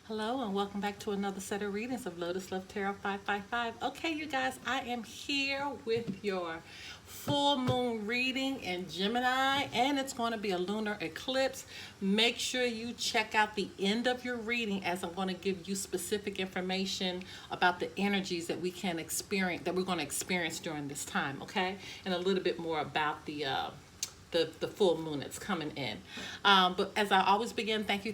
Hello and welcome back to another set of readings of Lotus Love Tarot 555. Okay, you guys, I am here with your full moon reading in Gemini, and it's going to be a lunar eclipse. Make sure you check out the end of your reading, as I'm going to give you specific information about the energies that we can experience, that we're going to experience during this time, okay? And a little bit more about the full moon that's coming in. But as I always begin, thank you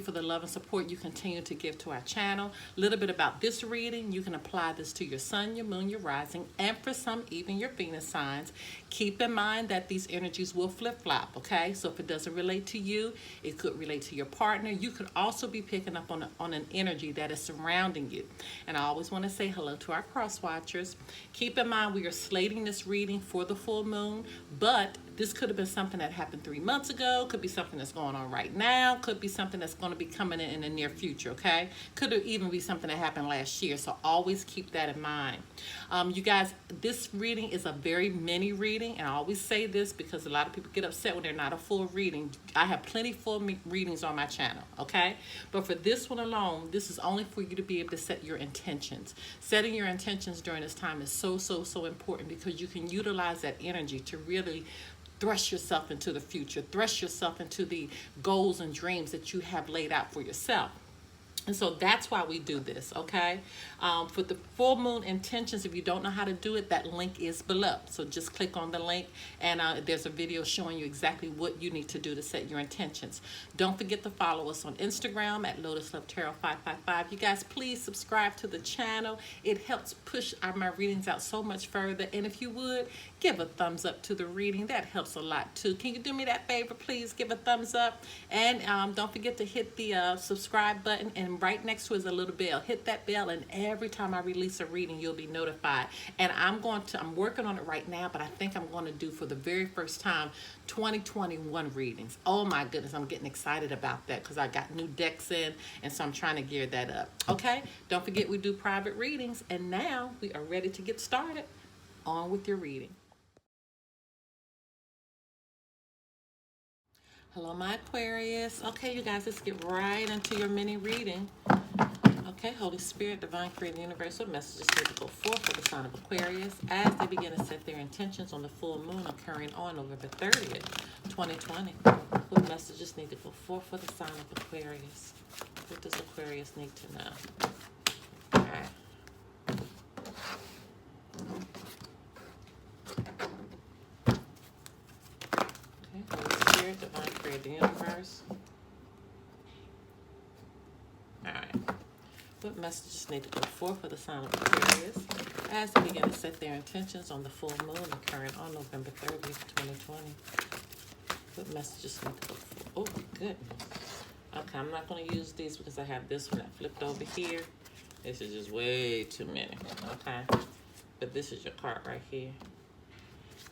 for the love and support you continue to give to our channel. A little bit about this reading: you can apply this to your sun, your moon, your rising, and for some, even your Venus signs. Keep in mind that these energies will flip-flop, okay? So if it doesn't relate to you, it could relate to your partner. You could also be picking up on an energy that is surrounding you. And I always want to say hello to our cross watchers. Keep in mind we are slating this reading for the full moon, but this could have been something that happened 3 months ago, could be something that's going on right now, could be something that's going to be coming in the near future, okay? Could even be something that happened last year, so always keep that in mind. You guys, this reading is a very mini reading, and I always say this because a lot of people get upset when they're not a full reading. I have plenty full readings on my channel, okay? But for this one alone, this is only for you to be able to set your intentions. Setting your intentions during this time is so important, because you can utilize that energy to really thrust yourself into the future, thrust yourself into the goals and dreams that you have laid out for yourself. And so that's why we do this, okay? For the full moon intentions, if you don't know how to do it, that link is below. So just click on the link, and there's a video showing you exactly what you need to do to set your intentions. Don't forget to follow us on Instagram at Lotus Love Tarot 555. You guys, please subscribe to the channel. It helps push my readings out so much further. And if you would, give a thumbs up to the reading. That helps a lot too. Can you do me that favor, please? Give a thumbs up. And don't forget to hit the subscribe button, and right next to it is a little bell. Hit that bell, and every time I release a reading, you'll be notified. And I'm working on it right now, but I think I'm going to do, for the very first time, 2021 readings. Oh my goodness, I'm getting excited about that because I got new decks in, and so I'm trying to gear that up. Okay, don't forget we do private readings, and now we are ready to get started. On with your reading. Hello, my Aquarius. Okay, you guys, let's get right into your mini reading. Okay, Holy Spirit, Divine Creator, Universal messages here to go forth for the sign of Aquarius as they begin to set their intentions on the full moon occurring on November 30th, 2020. What messages need to go forth for the sign of Aquarius? What does Aquarius need to know? All right. Okay, Holy Spirit, Divine Creator, Universe. All right. What messages need to go forth for the sign of Aquarius as they begin to set their intentions on the full moon occurring on November 30th, 2020? What messages need to go forth? Oh, goodness. Okay, I'm not going to use these because I have this one that flipped over here. This is just way too many, okay? But this is your card right here.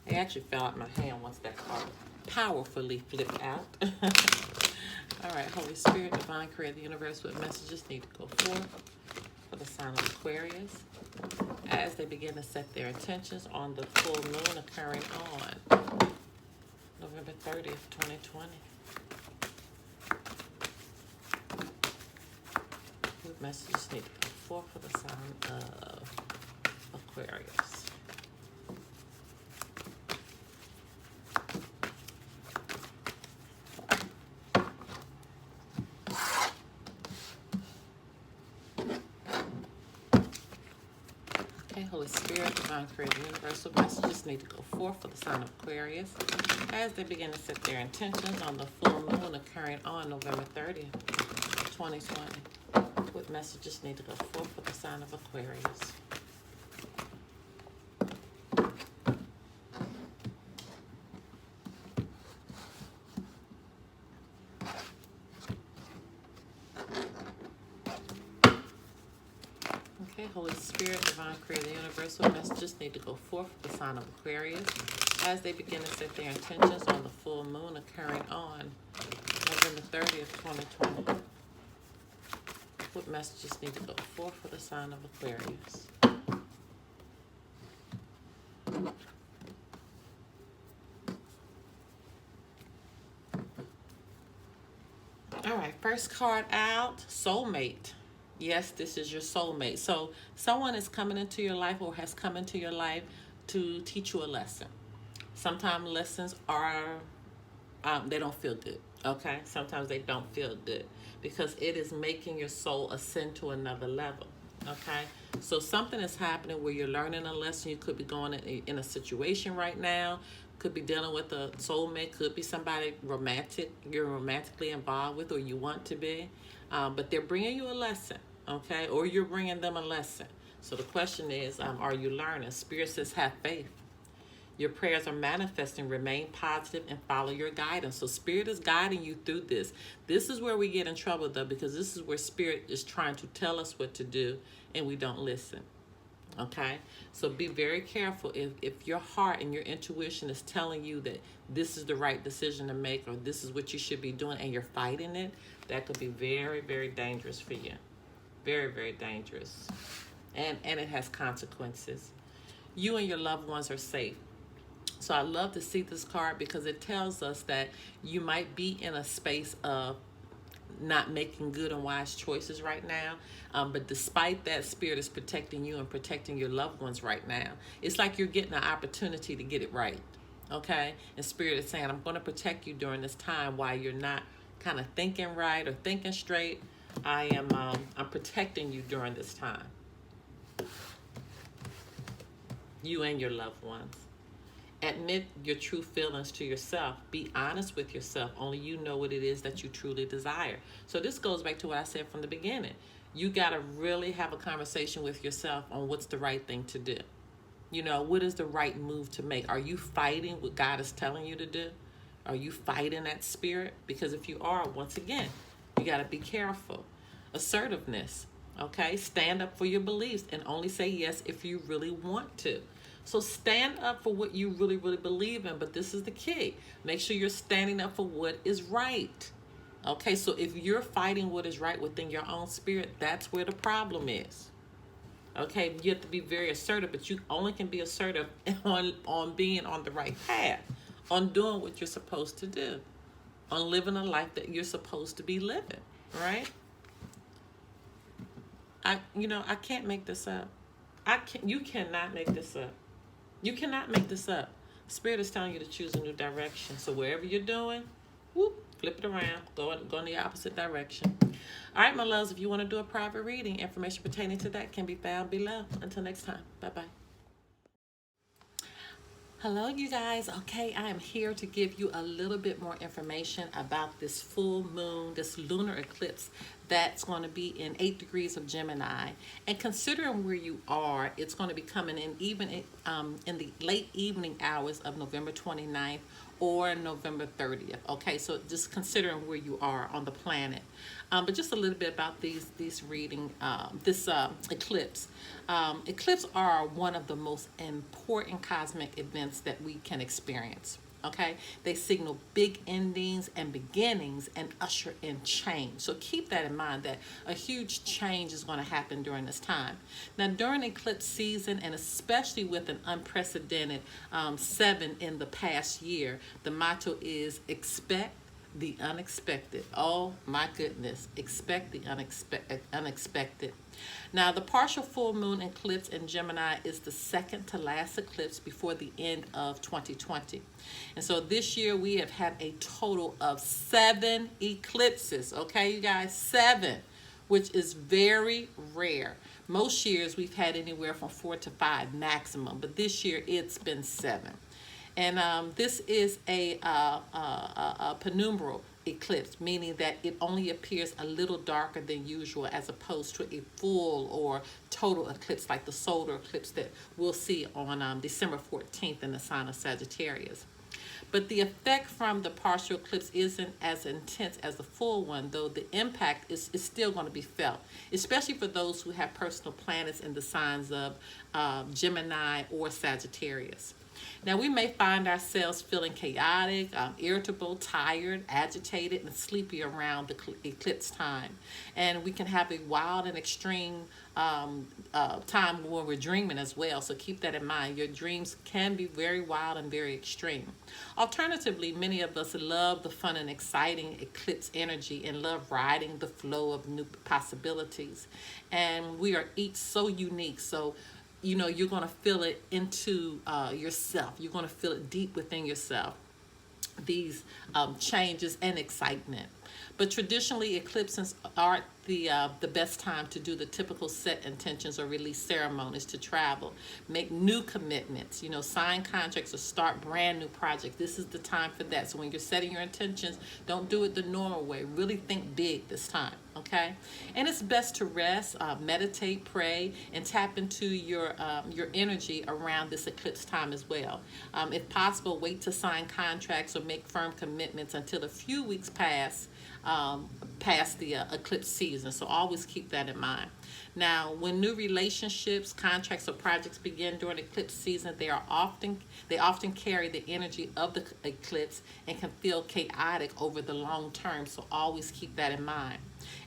It actually fell out my hand once that card powerfully flipped out. All right, Holy Spirit, Divine Creator, the Universe, what messages need to go forth for the sign of Aquarius as they begin to set their intentions on the full moon occurring on November 30th, 2020. What messages need to go forth for the sign of Aquarius? Holy Spirit, Divine Creator, Universal messages need to go forth for the sign of Aquarius as they begin to set their intentions on the full moon occurring on November 30th, 2020. What messages need to go forth for the sign of Aquarius? Okay, Holy Spirit, Divine Creator, Universal messages need to go forth for the sign of Aquarius as they begin to set their intentions on the full moon occurring on November 30th, 2020. What messages need to go forth for the sign of Aquarius? first card out, soulmate. Yes, this is your soulmate. So someone is coming into your life or has come into your life to teach you a lesson. Sometimes lessons are, they don't feel good. Okay, sometimes they don't feel good because it is making your soul ascend to another level. Okay, so something is happening where you're learning a lesson. You could be going in a situation right now, could be dealing with a soulmate, could be somebody romantic you're romantically involved with or you want to be, but they're bringing you a lesson. Okay, or you're bringing them a lesson. So the question is, are you learning? Spirit says have faith. Your prayers are manifesting. Remain positive and follow your guidance. So Spirit is guiding you through this. This is where we get in trouble, though, because this is where Spirit is trying to tell us what to do and we don't listen. Okay? So be very careful. If your heart and your intuition is telling you that this is the right decision to make or this is what you should be doing and you're fighting it, that could be very, very dangerous for you. Very, very dangerous. And it has consequences. You and your loved ones are safe. So I love to see this card because it tells us that you might be in a space of not making good and wise choices right now. But despite that, Spirit is protecting you and protecting your loved ones right now. It's like you're getting an opportunity to get it right. Okay? And Spirit is saying, I'm going to protect you during this time while you're not kind of thinking right or thinking straight. I'm protecting you during this time. You and your loved ones. Admit your true feelings to yourself. Be honest with yourself. Only you know what it is that you truly desire. So this goes back to what I said from the beginning. You got to really have a conversation with yourself on what's the right thing to do. You know, what is the right move to make? Are you fighting what God is telling you to do? Are you fighting that spirit? Because if you are, once again, you got to be careful. Assertiveness, okay? Stand up for your beliefs and only say yes if you really want to. So stand up for what you really, really believe in. But this is the key. Make sure you're standing up for what is right. Okay, so if you're fighting what is right within your own spirit, that's where the problem is. Okay, you have to be very assertive, but you only can be assertive on being on the right path, on doing what you're supposed to do, on living a life that you're supposed to be living, right? I can't make this up. You cannot make this up. You cannot make this up. Spirit is telling you to choose a new direction. So wherever you're doing, whoop, flip it around. Go in the opposite direction. All right, my loves, if you want to do a private reading, information pertaining to that can be found below. Until next time, bye-bye. Hello, you guys. Okay, I am here to give you a little bit more information about this full moon, this lunar eclipse that's going to be in 8 degrees of Gemini. And considering where you are, it's going to be coming in even in the late evening hours of November 29th or November 30th. Okay, so just considering where you are on the planet. But just a little bit about this eclipse. Eclipses are one of the most important cosmic events that we can experience. Okay, they signal big endings and beginnings and usher in change. So keep that in mind, that a huge change is going to happen during this time. Now, during eclipse season, and especially with an unprecedented 7 in the past year, the motto is expect the unexpected. Oh my goodness, expect the unexpected. Now, the partial full moon eclipse in Gemini is the second to last eclipse before the end of 2020. And so this year we have had a total of 7 eclipses. Okay, you guys, 7, which is very rare. Most years we've had anywhere from 4 to 5 maximum, but this year it's been 7. And this is a penumbral eclipse, meaning that it only appears a little darker than usual as opposed to a full or total eclipse like the solar eclipse that we'll see on December 14th in the sign of Sagittarius. But the effect from the partial eclipse isn't as intense as the full one, though the impact is still going to be felt, especially for those who have personal planets in the signs of Gemini or Sagittarius. Now, we may find ourselves feeling chaotic, irritable, tired, agitated, and sleepy around the eclipse time. And we can have a wild and extreme time when we're dreaming as well. So keep that in mind. Your dreams can be very wild and very extreme. Alternatively, many of us love the fun and exciting eclipse energy and love riding the flow of new possibilities. And we are each so unique. So you're going to feel it into yourself. You're going to feel it deep within yourself, these changes and excitement. But traditionally, eclipses aren't the best time to do the typical set intentions or release ceremonies, to travel, make new commitments, sign contracts or start brand new projects. This is the time for that. So when you're setting your intentions, don't do it the normal way. Really think big this time, okay? And it's best to rest, meditate, pray, and tap into your energy around this eclipse time as well. If possible, wait to sign contracts or make firm commitments until a few weeks past the eclipse season. So always keep that in mind. Now, when new relationships, contracts, or projects begin during eclipse season, they often carry the energy of the eclipse and can feel chaotic over the long term. So always keep that in mind.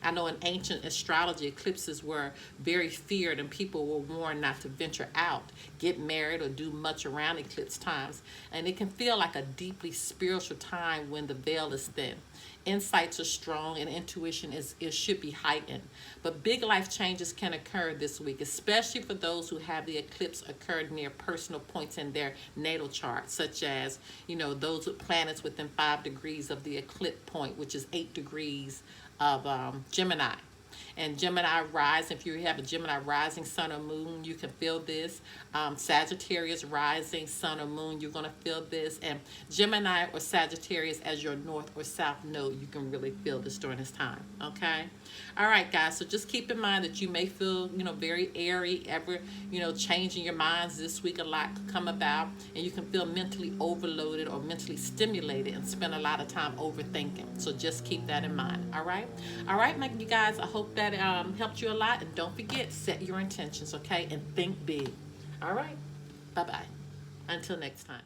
I know in ancient astrology, eclipses were very feared and people were warned not to venture out, get married, or do much around eclipse times. And it can feel like a deeply spiritual time when the veil is thin. Insights are strong and intuition should be heightened. But big life changes can occur this week, especially for those who have the eclipse occurred near personal points in their natal chart, such as, those with planets within 5 degrees of the eclipse point, which is 8 degrees of Gemini. And Gemini rising, if you have a Gemini rising sun or moon, you can feel this. Sagittarius rising sun or moon, you're going to feel this. And Gemini or Sagittarius as your north or south node, you can really feel this during this time, okay? All right, guys, so just keep in mind that you may feel, very airy, changing your minds this week. A lot could come about, and you can feel mentally overloaded or mentally stimulated and spend a lot of time overthinking. So just keep that in mind, all right? All right, you guys, I hope that helped you a lot. And don't forget, set your intentions, okay? And think big. All right, bye-bye. Until next time.